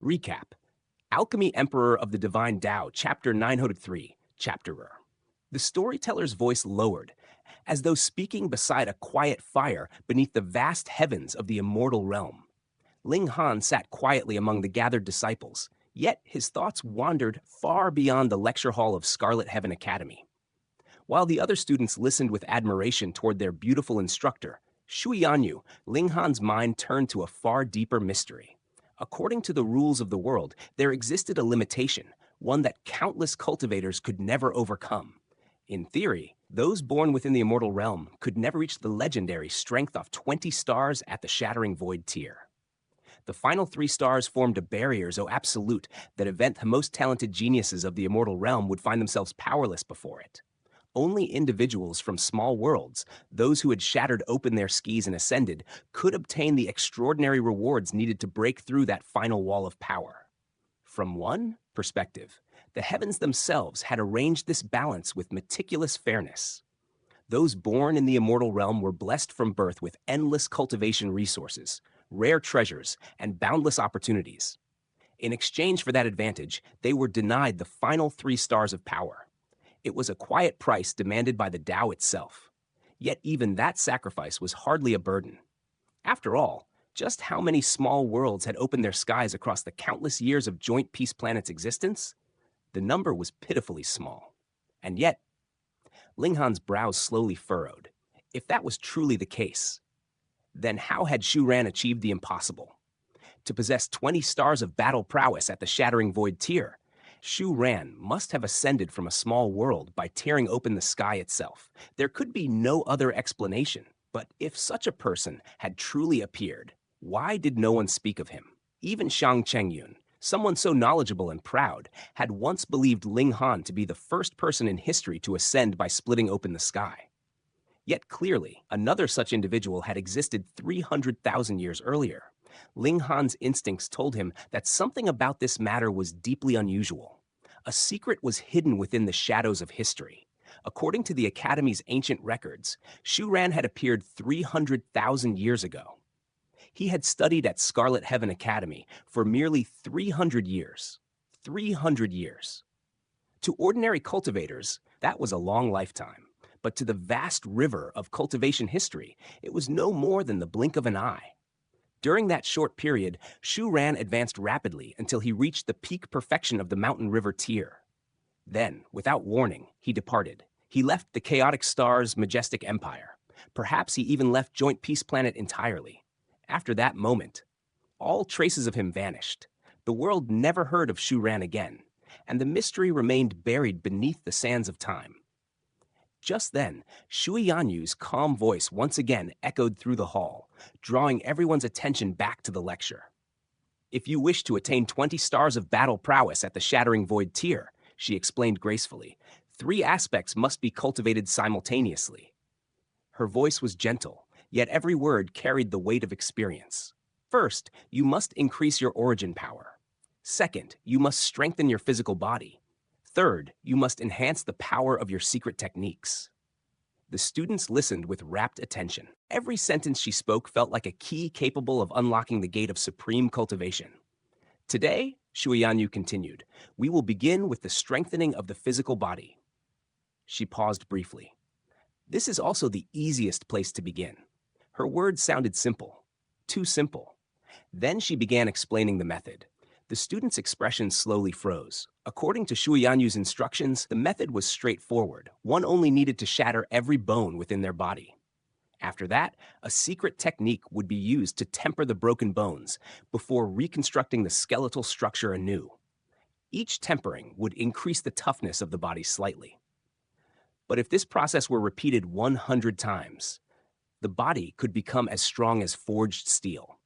Recap: Alchemy Emperor of the Divine Dao, Chapter 903, Chapterer. The storyteller's voice lowered, as though speaking beside a quiet fire beneath the vast heavens of the immortal realm. Ling Han sat quietly among the gathered disciples, yet his thoughts wandered far beyond the lecture hall of Scarlet Heaven Academy. While the other students listened with admiration toward their beautiful instructor, Shui Yanyu, Ling Han's mind turned to a far deeper mystery. According to the rules of the world, there existed a limitation, one that countless cultivators could never overcome. In theory, those born within the immortal realm could never reach the legendary strength of 20 stars at the Shattering Void tier. The final 3 stars formed a barrier so absolute that event the most talented geniuses of the immortal realm would find themselves powerless before it. Only individuals from small worlds, those who had shattered open their skis and ascended, could obtain the extraordinary rewards needed to break through that final wall of power. From one perspective, the heavens themselves had arranged this balance with meticulous fairness. Those born in the immortal realm were blessed from birth with endless cultivation resources, rare treasures, and boundless opportunities. In exchange for that advantage, they were denied the final 3 stars of power. It was a quiet price demanded by the Tao itself. Yet even that sacrifice was hardly a burden. After all, just how many small worlds had opened their skies across the countless years of Joint Peace Planet's existence? The number was pitifully small. And yet, Ling Han's brows slowly furrowed. If that was truly the case, then how had Shu Ran achieved the impossible? To possess 20 stars of battle prowess at the Shattering Void tier, Shu Ran must have ascended from a small world by tearing open the sky itself. There could be no other explanation. But if such a person had truly appeared, why did no one speak of him? Even Shang Chengyun, someone so knowledgeable and proud, had once believed Ling Han to be the first person in history to ascend by splitting open the sky. Yet clearly, another such individual had existed 300,000 years earlier. Ling Han's instincts told him that something about this matter was deeply unusual. A secret was hidden within the shadows of history. According to the Academy's ancient records, Shu Ran had appeared 300,000 years ago. He had studied at Scarlet Heaven Academy for merely 300 years. 300 years. To ordinary cultivators, that was a long lifetime. But to the vast river of cultivation history, it was no more than the blink of an eye. During that short period, Shu Ran advanced rapidly until he reached the peak perfection of the Mountain River tier. Then, without warning, he departed. He left the chaotic star's majestic empire. Perhaps he even left Joint Peace Planet entirely. After that moment, all traces of him vanished. The world never heard of Shu Ran again, and the mystery remained buried beneath the sands of time. Just then, Shui Yanyu's calm voice once again echoed through the hall, drawing everyone's attention back to the lecture. If you wish to attain 20 stars of battle prowess at the Shattering Void tier, she explained gracefully, 3 aspects must be cultivated simultaneously. Her voice was gentle, yet every word carried the weight of experience. First, you must increase your origin power. Second, you must strengthen your physical body. Third, you must enhance the power of your secret techniques. The students listened with rapt attention. Every sentence she spoke felt like a key capable of unlocking the gate of supreme cultivation. Today, Shui Yanyu continued, we will begin with the strengthening of the physical body. She paused briefly. This is also the easiest place to begin. Her words sounded simple, too simple. Then she began explaining the method. The student's expression slowly froze. According to Shui Yanyu's instructions, the method was straightforward. One only needed to shatter every bone within their body. After that, a secret technique would be used to temper the broken bones before reconstructing the skeletal structure anew. Each tempering would increase the toughness of the body slightly. But if this process were repeated 100 times, the body could become as strong as forged steel.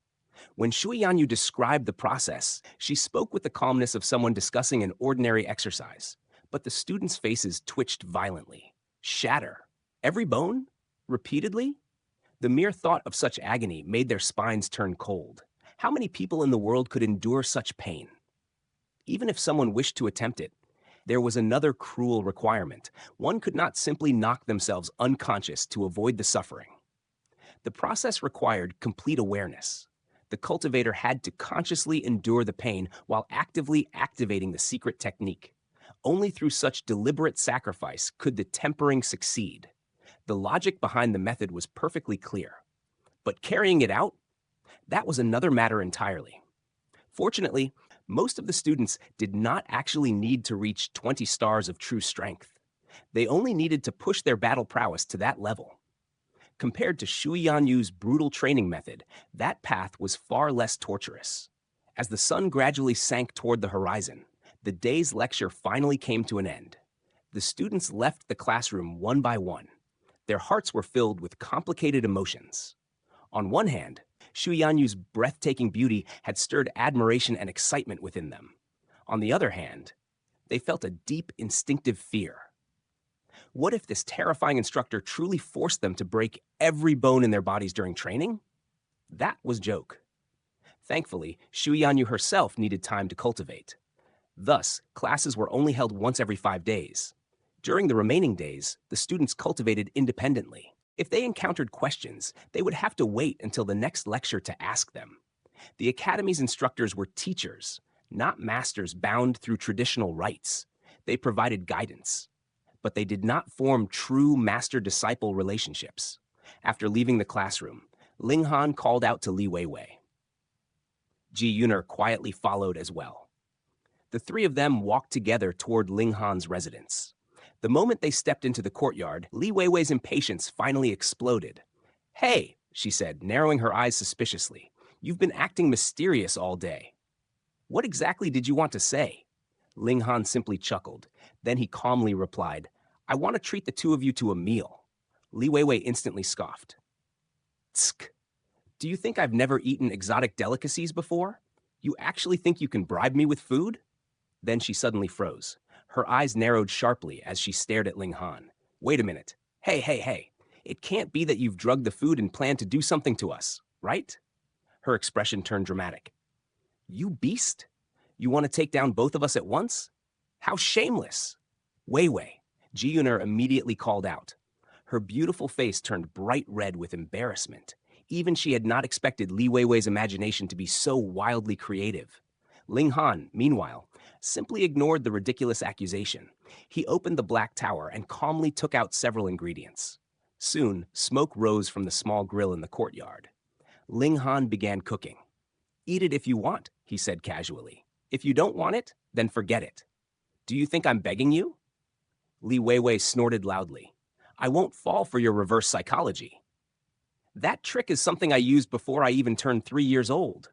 When Shui Yanyu described the process, she spoke with the calmness of someone discussing an ordinary exercise. But the students' faces twitched violently. Shatter? Every bone? Repeatedly? The mere thought of such agony made their spines turn cold. How many people in the world could endure such pain? Even if someone wished to attempt it, there was another cruel requirement. One could not simply knock themselves unconscious to avoid the suffering. The process required complete awareness. The cultivator had to consciously endure the pain while actively activating the secret technique. Only through such deliberate sacrifice could the tempering succeed. The logic behind the method was perfectly clear. But carrying it out? That was another matter entirely. Fortunately, most of the students did not actually need to reach 20 stars of true strength. They only needed to push their battle prowess to that level. Compared to Shui Yanyu's brutal training method, that path was far less torturous. As the sun gradually sank toward the horizon, the day's lecture finally came to an end. The students left the classroom one by one. Their hearts were filled with complicated emotions. On one hand, Shui Yanyu's breathtaking beauty had stirred admiration and excitement within them. On the other hand, they felt a deep instinctive fear. What if this terrifying instructor truly forced them to break every bone in their bodies during training? That was joke. Thankfully, Shui Yanyu herself needed time to cultivate. Thus, classes were only held once every 5 days. During the remaining days, the students cultivated independently. If they encountered questions, they would have to wait until the next lecture to ask them. The academy's instructors were teachers, not masters bound through traditional rites. They provided guidance, but they did not form true master-disciple relationships. After leaving the classroom, Ling Han called out to Li Weiwei. Ji Yuner quietly followed as well. The three of them walked together toward Ling Han's residence. The moment they stepped into the courtyard, Li Weiwei's impatience finally exploded. "Hey," she said, narrowing her eyes suspiciously, "you've been acting mysterious all day. What exactly did you want to say?" Ling Han simply chuckled. Then he calmly replied, "I want to treat the two of you to a meal." Li Weiwei instantly scoffed. "Tsk. Do you think I've never eaten exotic delicacies before? You actually think you can bribe me with food?" Then she suddenly froze. Her eyes narrowed sharply as she stared at Ling Han. "Wait a minute. Hey. It can't be that you've drugged the food and planned to do something to us, right?" Her expression turned dramatic. "You beast? You want to take down both of us at once? How shameless!" "Weiwei," Ji Yuner immediately called out. Her beautiful face turned bright red with embarrassment. Even she had not expected Li Weiwei's imagination to be so wildly creative. Ling Han, meanwhile, simply ignored the ridiculous accusation. He opened the black tower and calmly took out several ingredients. Soon, smoke rose from the small grill in the courtyard. Ling Han began cooking. "Eat it if you want," he said casually. "If you don't want it, then forget it. Do you think I'm begging you?" Li Weiwei snorted loudly. "I won't fall for your reverse psychology. That trick is something I used before I even turned 3 years old."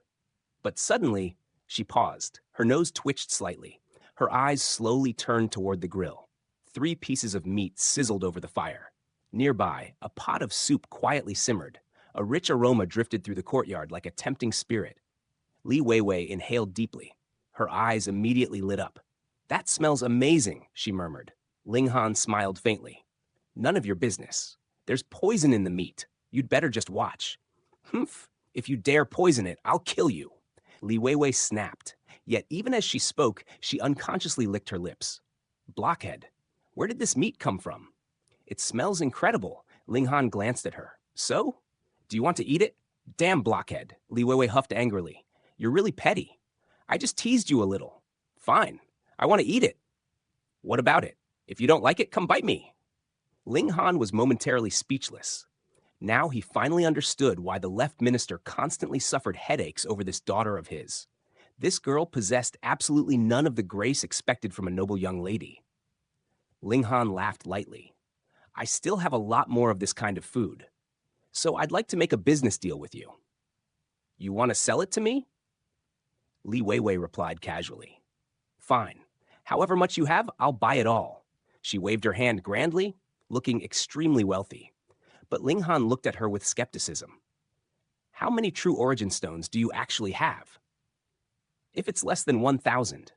But suddenly, she paused. Her nose twitched slightly. Her eyes slowly turned toward the grill. 3 pieces of meat sizzled over the fire. Nearby, a pot of soup quietly simmered. A rich aroma drifted through the courtyard like a tempting spirit. Li Weiwei inhaled deeply. Her eyes immediately lit up. "That smells amazing," she murmured. Ling Han smiled faintly. "None of your business. There's poison in the meat. You'd better just watch." "Humph. If you dare poison it, I'll kill you." Li Weiwei snapped. Yet even as she spoke, she unconsciously licked her lips. "Blockhead. Where did this meat come from?" "It smells incredible." Ling Han glanced at her. "So? Do you want to eat it?" "Damn blockhead," Li Weiwei huffed angrily. "You're really petty. I just teased you a little." "Fine. I want to eat it." "What about it? If you don't like it, come bite me." Ling Han was momentarily speechless. Now he finally understood why the left minister constantly suffered headaches over this daughter of his. This girl possessed absolutely none of the grace expected from a noble young lady. Ling Han laughed lightly. "I still have a lot more of this kind of food. So I'd like to make a business deal with you." "You want to sell it to me?" Li Weiwei replied casually. "Fine. However much you have, I'll buy it all." She waved her hand grandly, looking extremely wealthy. But Ling Han looked at her with skepticism. "How many true origin stones do you actually have?" "If it's less than 1,000.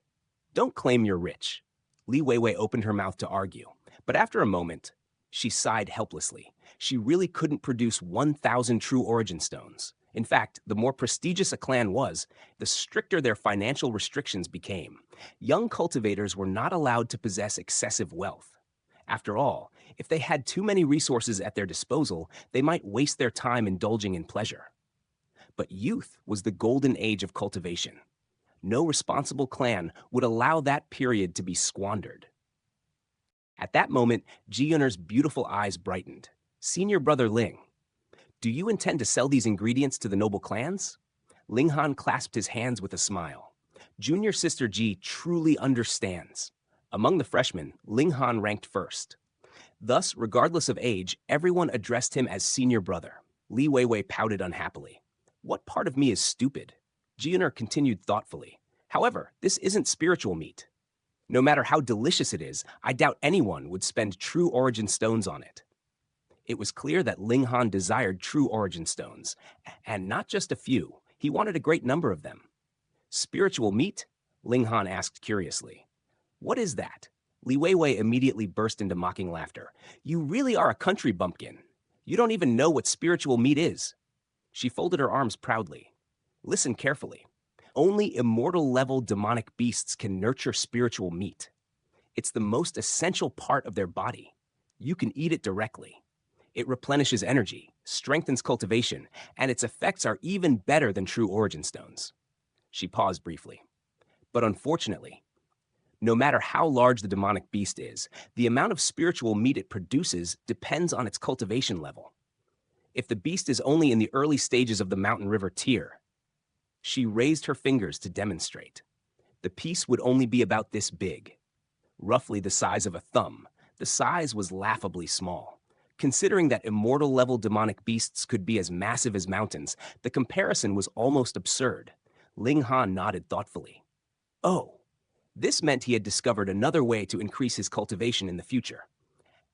Don't claim you're rich." Li Weiwei opened her mouth to argue, but after a moment, she sighed helplessly. She really couldn't produce 1,000 true origin stones. In fact, the more prestigious a clan was, the stricter their financial restrictions became. Young cultivators were not allowed to possess excessive wealth. After all, if they had too many resources at their disposal, they might waste their time indulging in pleasure. But youth was the golden age of cultivation. No responsible clan would allow that period to be squandered. At that moment, Ji Yun'er's beautiful eyes brightened. Senior brother Ling, do you intend to sell these ingredients to the noble clans? Ling Han clasped his hands with a smile. Junior sister Ji truly understands. Among the freshmen, Ling Han ranked first. Thus, regardless of age, everyone addressed him as senior brother. Li Weiwei pouted unhappily. What part of me is stupid? Ji Yun'er continued thoughtfully. However, this isn't spiritual meat. No matter how delicious it is, I doubt anyone would spend true origin stones on it. It was clear that Ling Han desired true origin stones, and not just a few. He wanted a great number of them. Spiritual meat? Ling Han asked curiously. What is that? Li Weiwei immediately burst into mocking laughter. You really are a country bumpkin. You don't even know what spiritual meat is. She folded her arms proudly. Listen carefully. Only immortal-level demonic beasts can nurture spiritual meat. It's the most essential part of their body. You can eat it directly. It replenishes energy, strengthens cultivation, and its effects are even better than true origin stones. She paused briefly. But unfortunately, no matter how large the demonic beast is, the amount of spiritual meat it produces depends on its cultivation level. If the beast is only in the early stages of the mountain river tier, she raised her fingers to demonstrate. The piece would only be about this big, roughly the size of a thumb. The size was laughably small. Considering that immortal-level demonic beasts could be as massive as mountains, the comparison was almost absurd. Ling Han nodded thoughtfully. Oh, this meant he had discovered another way to increase his cultivation in the future.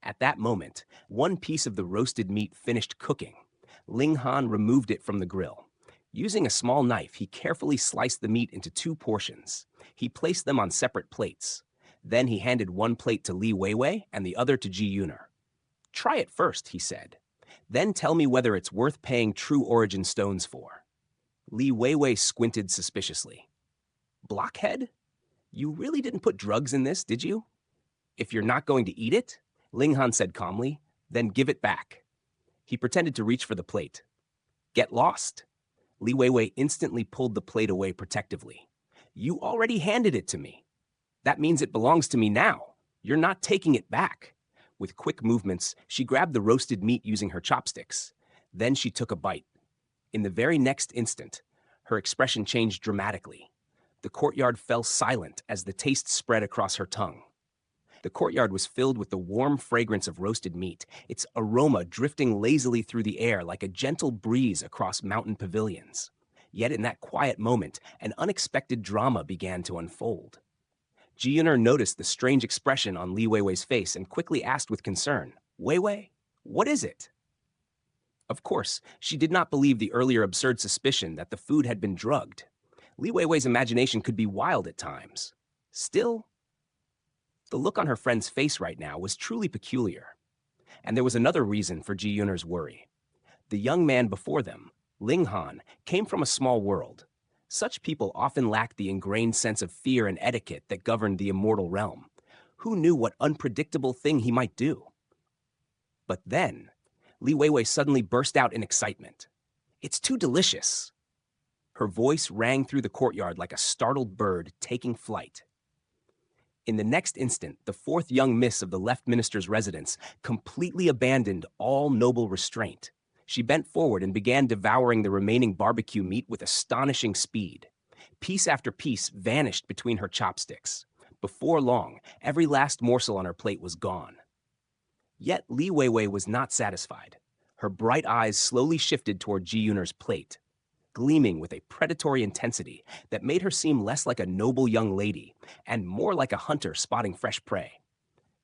At that moment, one piece of the roasted meat finished cooking. Ling Han removed it from the grill. Using a small knife, he carefully sliced the meat into 2 portions. He placed them on separate plates. Then he handed one plate to Li Weiwei and the other to Ji Yun'er. Try it first, he said. Then tell me whether it's worth paying true origin stones for. Li Weiwei squinted suspiciously. Blockhead? You really didn't put drugs in this, did you? If you're not going to eat it, Ling Han said calmly, then give it back. He pretended to reach for the plate. Get lost. Li Weiwei instantly pulled the plate away protectively. You already handed it to me. That means it belongs to me now. You're not taking it back. With quick movements, she grabbed the roasted meat using her chopsticks. Then she took a bite. In the very next instant, her expression changed dramatically. The courtyard fell silent as the taste spread across her tongue. The courtyard was filled with the warm fragrance of roasted meat, its aroma drifting lazily through the air like a gentle breeze across mountain pavilions. Yet in that quiet moment, an unexpected drama began to unfold. Ji Yun'er noticed the strange expression on Li Weiwei's face and quickly asked with concern, Weiwei, what is it? Of course, she did not believe the earlier absurd suspicion that the food had been drugged. Li Weiwei's imagination could be wild at times. Still, the look on her friend's face right now was truly peculiar. And there was another reason for Ji Yun'er's worry. The young man before them, Ling Han, came from a small world. Such people often lacked the ingrained sense of fear and etiquette that governed the immortal realm. Who knew what unpredictable thing he might do? But then, Li Weiwei suddenly burst out in excitement. It's too delicious. Her voice rang through the courtyard like a startled bird taking flight. In the next instant, the 4th young miss of the left minister's residence completely abandoned all noble restraint. She bent forward and began devouring the remaining barbecue meat with astonishing speed. Piece after piece vanished between her chopsticks. Before long, every last morsel on her plate was gone. Yet Li Weiwei was not satisfied. Her bright eyes slowly shifted toward Ji Yun'er's plate, gleaming with a predatory intensity that made her seem less like a noble young lady and more like a hunter spotting fresh prey.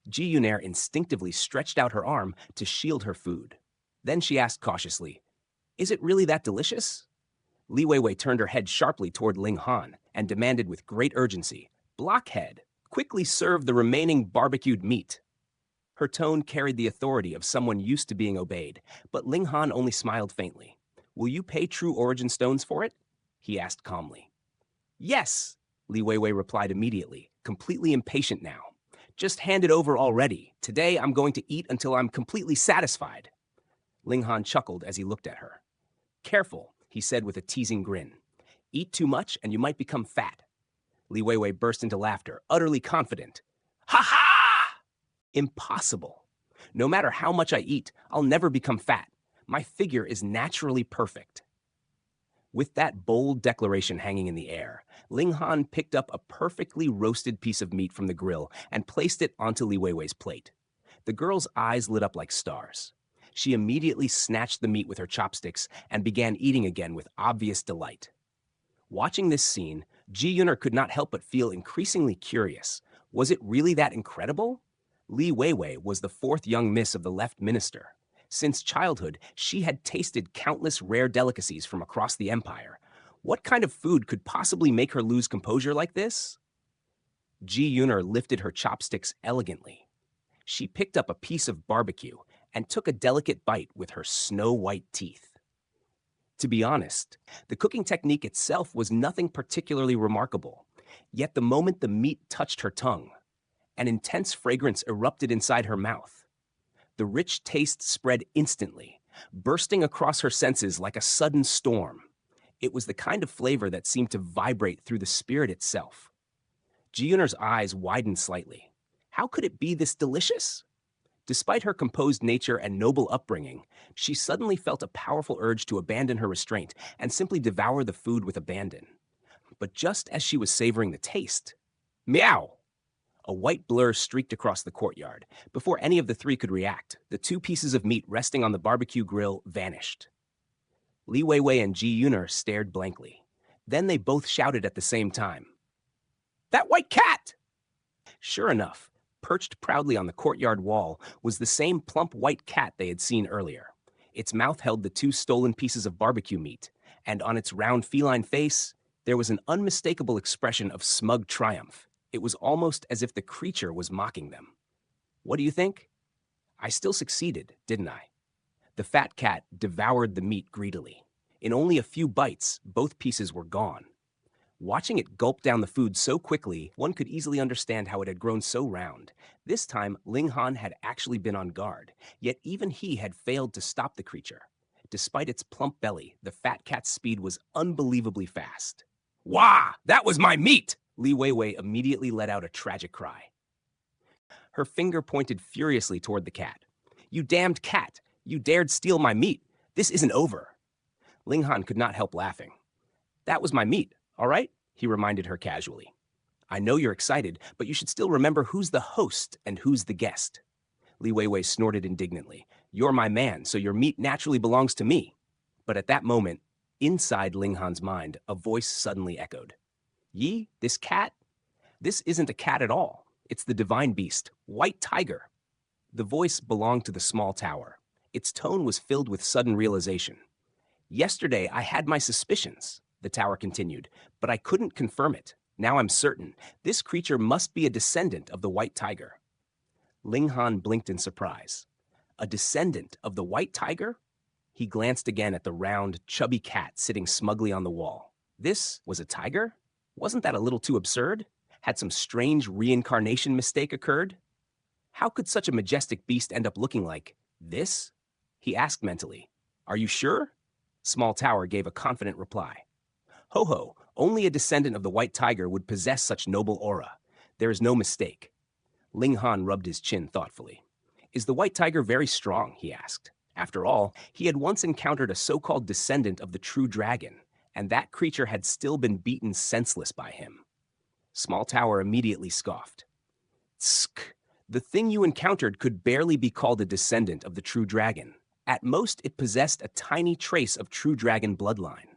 Ji Yun'er instinctively stretched out her arm to shield her food. Then she asked cautiously, Is it really that delicious? Li Weiwei turned her head sharply toward Ling Han and demanded with great urgency, Blockhead, quickly serve the remaining barbecued meat. Her tone carried the authority of someone used to being obeyed, but Ling Han only smiled faintly. Will you pay true origin stones for it? He asked calmly. Yes, Li Weiwei replied immediately, completely impatient now. Just hand it over already. Today I'm going to eat until I'm completely satisfied. Ling Han chuckled as he looked at her. Careful, he said with a teasing grin. Eat too much and you might become fat. Li Weiwei burst into laughter, utterly confident. Ha ha! Impossible. No matter how much I eat, I'll never become fat. My figure is naturally perfect. With that bold declaration hanging in the air, Ling Han picked up a perfectly roasted piece of meat from the grill and placed it onto Li Weiwei's plate. The girl's eyes lit up like stars. She immediately snatched the meat with her chopsticks and began eating again with obvious delight. Watching this scene, Ji Yuner could not help but feel increasingly curious. Was it really that incredible? Li Weiwei was the fourth young miss of the left minister. Since childhood, she had tasted countless rare delicacies from across the empire. What kind of food could possibly make her lose composure like this? Ji Yuner lifted her chopsticks elegantly. She picked up a piece of barbecue and took a delicate bite with her snow-white teeth. To be honest, the cooking technique itself was nothing particularly remarkable. Yet the moment the meat touched her tongue, an intense fragrance erupted inside her mouth. The rich taste spread instantly, bursting across her senses like a sudden storm. It was the kind of flavor that seemed to vibrate through the spirit itself. Ji Yuner's eyes widened slightly. How could it be this delicious? Despite her composed nature and noble upbringing, she suddenly felt a powerful urge to abandon her restraint and simply devour the food with abandon. But just as she was savoring the taste, meow! A white blur streaked across the courtyard. Before any of the three could react, the two pieces of meat resting on the barbecue grill vanished. Li Weiwei and Ji Yuner stared blankly. Then they both shouted at the same time. That white cat! Sure enough, perched proudly on the courtyard wall was the same plump white cat they had seen earlier. Its mouth held the two stolen pieces of barbecue meat, and on its round feline face, there was an unmistakable expression of smug triumph. It was almost as if the creature was mocking them. What do you think? I still succeeded, didn't I? The fat cat devoured the meat greedily. In only a few bites, both pieces were gone. Watching it gulp down the food so quickly, one could easily understand how it had grown so round. This time, Ling Han had actually been on guard, yet even he had failed to stop the creature. Despite its plump belly, the fat cat's speed was unbelievably fast. Wah! That was my meat! Li Weiwei immediately let out a tragic cry. Her finger pointed furiously toward the cat. You damned cat! You dared steal my meat! This isn't over! Ling Han could not help laughing. That was my meat, all right? He reminded her casually. I know you're excited, but you should still remember who's the host and who's the guest. Li Weiwei snorted indignantly. You're my man, so your meat naturally belongs to me. But at that moment, inside Ling Han's mind, a voice suddenly echoed. Yi, this cat? This isn't a cat at all. It's the divine beast, White Tiger. The voice belonged to the small tower. Its tone was filled with sudden realization. Yesterday, I had my suspicions, the tower continued, but I couldn't confirm it. Now I'm certain. This creature must be a descendant of the White Tiger. Ling Han blinked in surprise. A descendant of the White Tiger? He glanced again at the round, chubby cat sitting smugly on the wall. This was a tiger? Wasn't that a little too absurd? Had some strange reincarnation mistake occurred? How could such a majestic beast end up looking like this? He asked mentally. Are you sure? Small Tower gave a confident reply. Ho ho, only a descendant of the White Tiger would possess such noble aura. There is no mistake. Ling Han rubbed his chin thoughtfully. Is the White Tiger very strong? He asked. After all, he had once encountered a so-called descendant of the true dragon, and that creature had still been beaten senseless by him. Small Tower immediately scoffed. Tsk! The thing you encountered could barely be called a descendant of the true dragon. At most, it possessed a tiny trace of true dragon bloodline.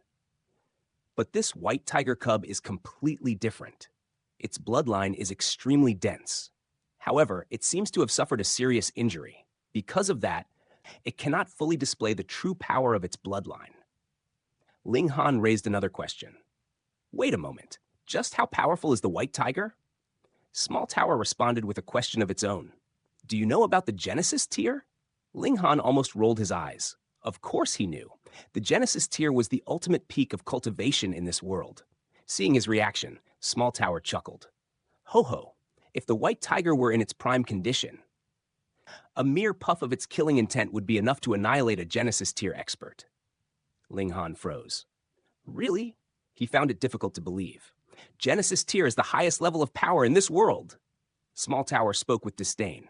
But this White Tiger cub is completely different. Its bloodline is extremely dense. However, it seems to have suffered a serious injury. Because of that, it cannot fully display the true power of its bloodline. Ling Han raised another question. Wait a moment, just how powerful is the White Tiger? Small Tower responded with a question of its own. Do you know about the Genesis tier? Ling Han almost rolled his eyes. Of course he knew. The Genesis tier was the ultimate peak of cultivation in this world. Seeing his reaction, Small Tower chuckled. Ho ho, if the White Tiger were in its prime condition, a mere puff of its killing intent would be enough to annihilate a Genesis tier expert. Ling Han froze. Really? He found it difficult to believe. Genesis tier is the highest level of power in this world. Small Tower spoke with disdain.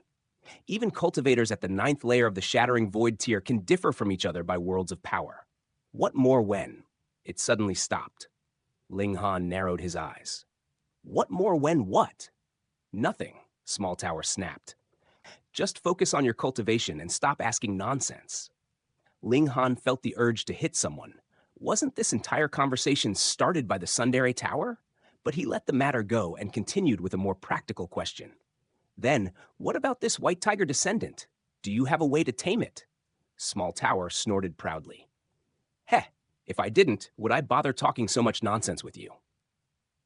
Even cultivators at the 9th layer of the Shattering Void tier can differ from each other by worlds of power. What more when? It suddenly stopped. Ling Han narrowed his eyes. What more when what? Nothing, Small Tower snapped. Just focus on your cultivation and stop asking nonsense. Ling Han felt the urge to hit someone. Wasn't this entire conversation started by the Sundere Tower? But he let the matter go and continued with a more practical question. Then, what about this white tiger descendant? Do you have a way to tame it? Small Tower snorted proudly. Heh, if I didn't, would I bother talking so much nonsense with you?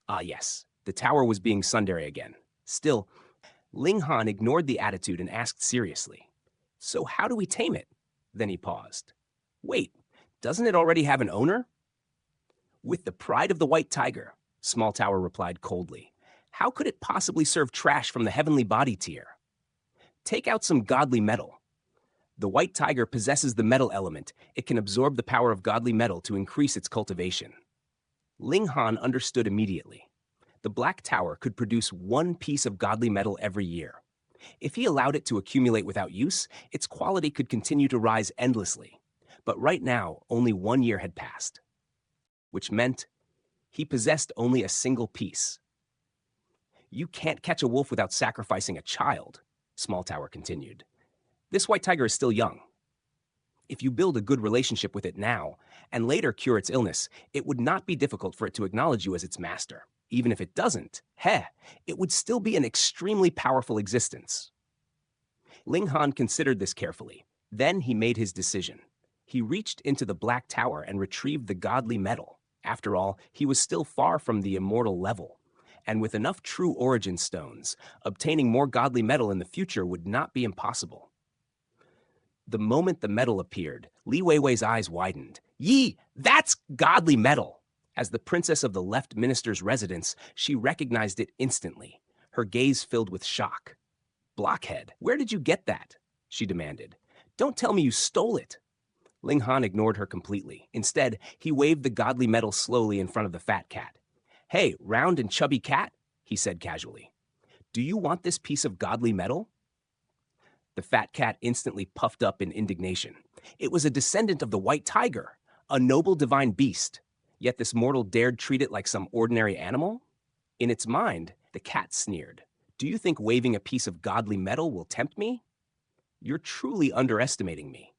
Ah yes, the tower was being Sundere again. Still, Ling Han ignored the attitude and asked seriously. So how do we tame it? Then he paused. Wait, doesn't it already have an owner? With the pride of the white tiger, Small Tower replied coldly. How could it possibly serve trash from the heavenly body tier? Take out some godly metal. The white tiger possesses the metal element. It can absorb the power of godly metal to increase its cultivation. Ling Han understood immediately. The Black Tower could produce one piece of godly metal every year. If he allowed it to accumulate without use, its quality could continue to rise endlessly. But right now, only 1 year had passed, which meant he possessed only a single piece. You can't catch a wolf without sacrificing a child, Small Tower continued. This white tiger is still young. If you build a good relationship with it now, and later cure its illness, it would not be difficult for it to acknowledge you as its master. Even if it doesn't, it would still be an extremely powerful existence. Ling Han considered this carefully. Then he made his decision. He reached into the Black Tower and retrieved the godly metal. After all, he was still far from the immortal level. And with enough true origin stones, obtaining more godly metal in the future would not be impossible. The moment the metal appeared, Li Weiwei's eyes widened. Yi, that's godly metal! As the princess of the left minister's residence, she recognized it instantly. Her gaze filled with shock. Blockhead, where did you get that? She demanded. Don't tell me you stole it. Ling Han ignored her completely. Instead, he waved the godly metal slowly in front of the fat cat. Hey, round and chubby cat, he said casually. Do you want this piece of godly metal? The fat cat instantly puffed up in indignation. It was a descendant of the white tiger, a noble divine beast. Yet this mortal dared treat it like some ordinary animal? In its mind, the cat sneered. Do you think waving a piece of godly metal will tempt me? You're truly underestimating me.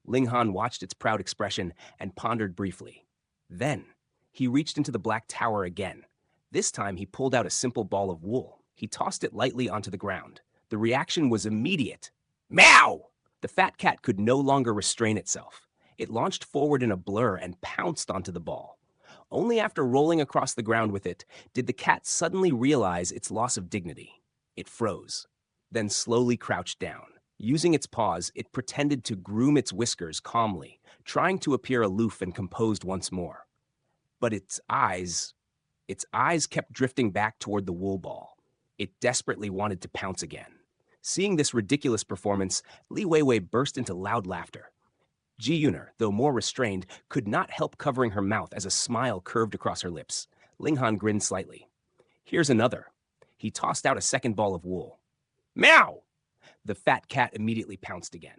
Ling Han watched its proud expression and pondered briefly. Then, he reached into the Black Tower again. This time, he pulled out a simple ball of wool. He tossed it lightly onto the ground. The reaction was immediate. Meow! The fat cat could no longer restrain itself. It launched forward in a blur and pounced onto the ball. Only after rolling across the ground with it did the cat suddenly realize its loss of dignity. It froze, then slowly crouched down. Using its paws, it pretended to groom its whiskers calmly, trying to appear aloof and composed once more. But its eyes kept drifting back toward the wool ball. It desperately wanted to pounce again. Seeing this ridiculous performance, Li Weiwei burst into loud laughter. Ji Yuner, though more restrained, could not help covering her mouth as a smile curved across her lips. Ling Han grinned slightly. Here's another. He tossed out a second ball of wool. Meow! The fat cat immediately pounced again.